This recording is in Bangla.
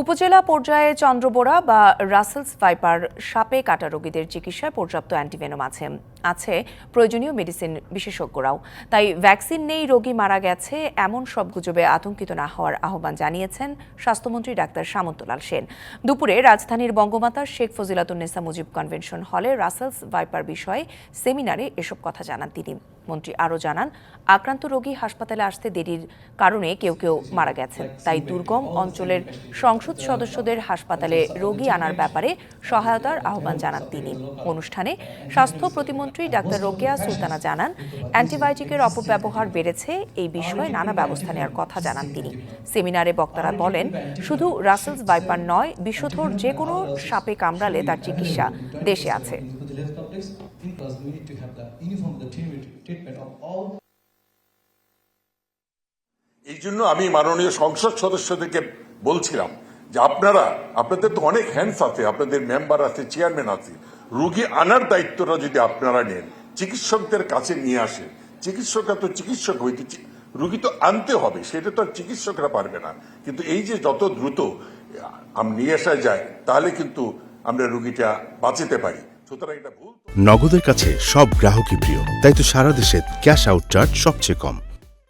উপজেলা পর্যায়ে চন্দ্রবোরা বা রাসেলস ভাইপার সাপে কাটা রোগীদের চিকিৎসায় পর্যাপ্ত অ্যান্টিভেনম আছে প্রয়োজনীয় মেডিসিন বিশেষজ্ঞরাও। তাই ভ্যাকসিন নেই, রোগী মারা গেছে এমন সব গুজবে আতঙ্কিত না হওয়ার আহ্বান জানিয়েছেন স্বাস্থ্যমন্ত্রী ডাক্তার সামন্তলাল সেন। দুপুরে রাজধানীর বঙ্গমাতা শেখ ফজিলাতুন্নেসা মুজিব কনভেনশন হলে রাসেলস ভাইপার বিষয়ে সেমিনারে এসব কথা জানান তিনি। মন্ত্রী আরও জানান, আক্রান্ত রোগী হাসপাতালে আসতে দেরির কারণে কেউ কেউ মারা গেছেন। তাই দুর্গম অঞ্চলের সংসদ সদস্যদের হাসপাতালে রোগী আনার ব্যাপারে সহায়তার আহ্বান জানান তিনি। অনুষ্ঠানে স্বাস্থ্য প্রতিমন্ত্রী ডাক্তার রোকেয়া সুলতানা জানান, অ্যান্টিবায়োটিকের অপব্যবহার বেড়েছে, এই বিষয়ে নানা ব্যবস্থা নেওয়ার কথা জানান তিনি। সেমিনারে বক্তারা বলেন, শুধু রাসেলস ভাইপার নয়, বিষধর যে কোনো সাপে কামড়ালে তার চিকিৎসা দেশে আছে। এই জন্য আমি মাননীয় সংসদ সদস্যদেরকে বলছিলাম যে আপনাদের তো অনেক হ্যান্ডস আছে, আপনাদের মেম্বার আছে, চেয়ারম্যান আছে, রোগী আনার দায়িত্বটা যদি আপনারা নেন, চিকিৎসকদের কাছে নিয়ে আসেন। চিকিৎসকরা তো চিকিৎসক হইতে, রোগী তো আনতে হবে, সেটা তো আর চিকিৎসকরা পারবে না। কিন্তু এই যে যত দ্রুত নিয়ে আসা যায়, তাহলে কিন্তু আমরা রোগীটা বাঁচাতে পারি। সুতরাং এটা ভুল। নগদের কাছে সব গ্রাহকই প্রিয়, তাই তো সারা দেশে ক্যাশ আউট চার্জ সবচেয়ে কম।